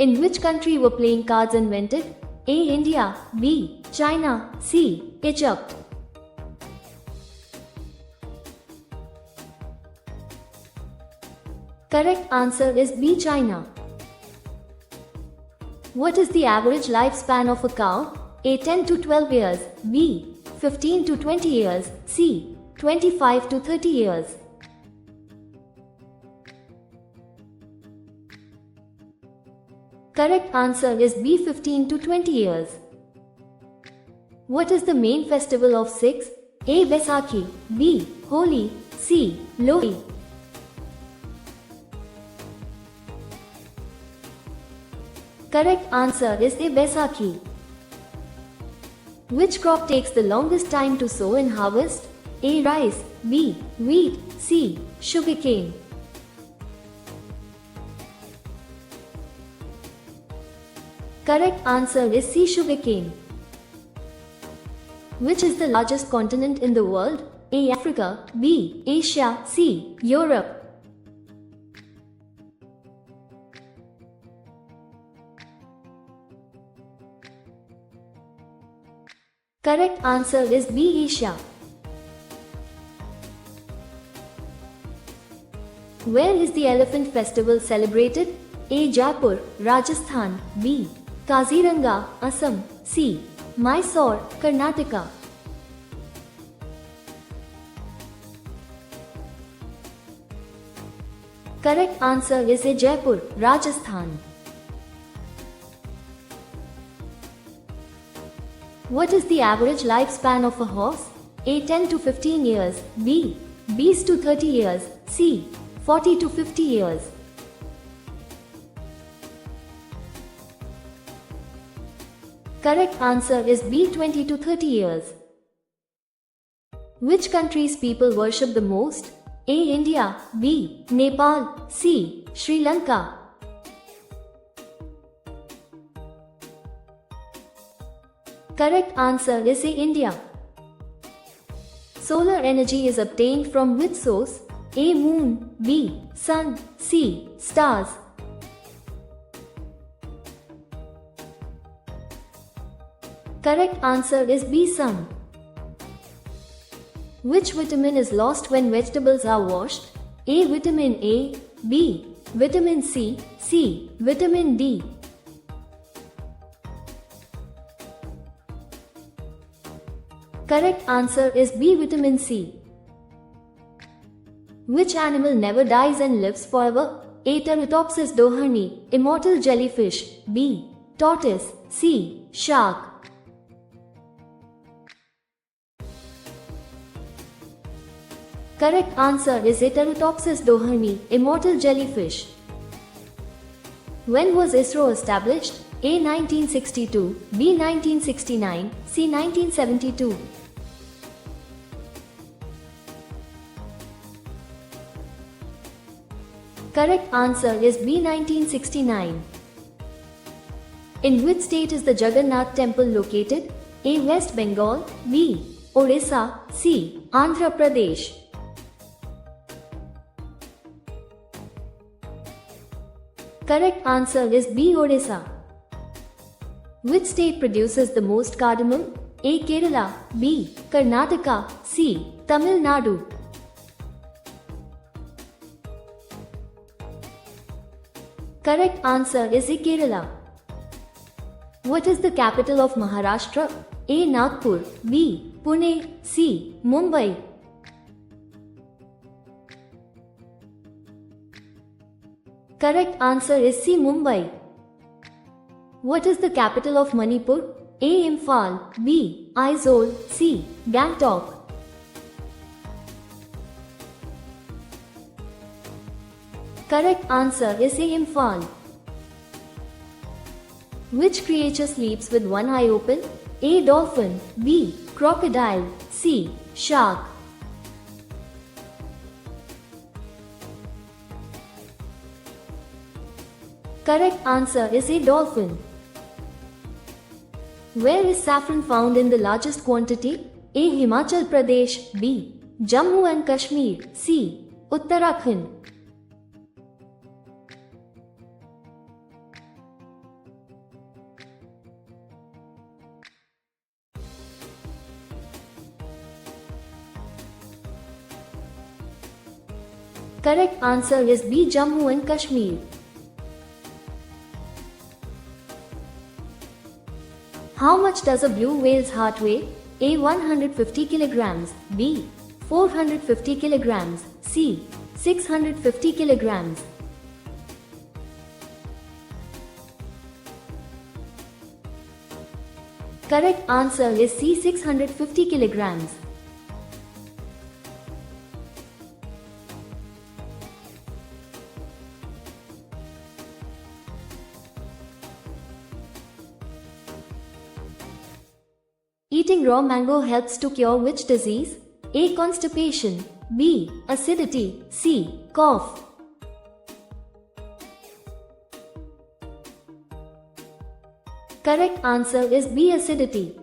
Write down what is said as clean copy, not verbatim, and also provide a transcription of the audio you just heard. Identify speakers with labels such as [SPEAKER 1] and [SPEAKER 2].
[SPEAKER 1] In which country were playing cards invented? A. India, B. China, C. Egypt. Correct answer is B. China. What is the average lifespan of a cow? A. 10 to 12 years, B. 15 to 20 years, C. 25 to 30 years. Correct answer is B. 15 to 20 years. What is the main festival of Sikhs? A. Baisakhi, B. Holi, C. Lohri. Correct answer is A. Baisakhi. Which crop takes the longest time to sow and harvest? A. Rice, B. Wheat, C. Sugarcane. Correct answer is C. Sugarcane. Which is the largest continent in the world? A. Africa, B. Asia, C. Europe. Correct answer is B. Asia. Where is the elephant festival celebrated? A. Jaipur, Rajasthan, B. Kaziranga, Assam, C. Mysore, Karnataka. Correct answer is A. Jaipur, Rajasthan. What is the average lifespan of a horse? A. 10 to 15 years, B. 20 to 30 years, C. 40 to 50 years. Correct answer is B. 20 to 30 years. Which country's people worship the most? A. India, B. Nepal, C. Sri Lanka. Correct answer is A. India. Solar energy is obtained from which source? A. Moon, B. Sun, C. Stars. Correct answer is B. Sun. Which vitamin is lost when vegetables are washed? A. Vitamin A, B. Vitamin C, C. Vitamin D. Correct answer is B. Vitamin C. Which animal never dies and lives forever? A. Turritopsis dohrnii, immortal jellyfish, B. Tortoise, C. Shark. Correct answer is A. Turritopsis dohrnii, immortal jellyfish. When was ISRO established? A. 1962, B. 1969, C. 1972. Correct answer is B. 1969. In which state is the Jagannath temple located? A. West Bengal, B. Odisha, C. Andhra Pradesh. Correct answer is B. Odisha. Which state produces the most cardamom? A. Kerala, B. Karnataka, C. Tamil Nadu. Correct answer is A. Kerala. What is the capital of Maharashtra? A. Nagpur, B. Pune, C. Mumbai. Correct answer is C. Mumbai. What is the capital of Manipur? A. Imphal, B. Aizawl, C. Gangtok. Correct answer is A. Imphal. Which creature sleeps with one eye open? A. Dolphin, B. Crocodile, C. Shark. Correct answer is A. Dolphin. Where is saffron found in the largest quantity? A. Himachal Pradesh, B. Jammu and Kashmir, C. Uttarakhand. Correct answer is B. Jammu and Kashmir. How much does a blue whale's heart weigh? A. 150 kilograms, B. 450 kilograms, C. 650 kilograms. Correct answer is C. 650 kilograms. Eating raw mango helps to cure which disease? A. Constipation, B. Acidity, C. Cough. Correct answer is B. Acidity.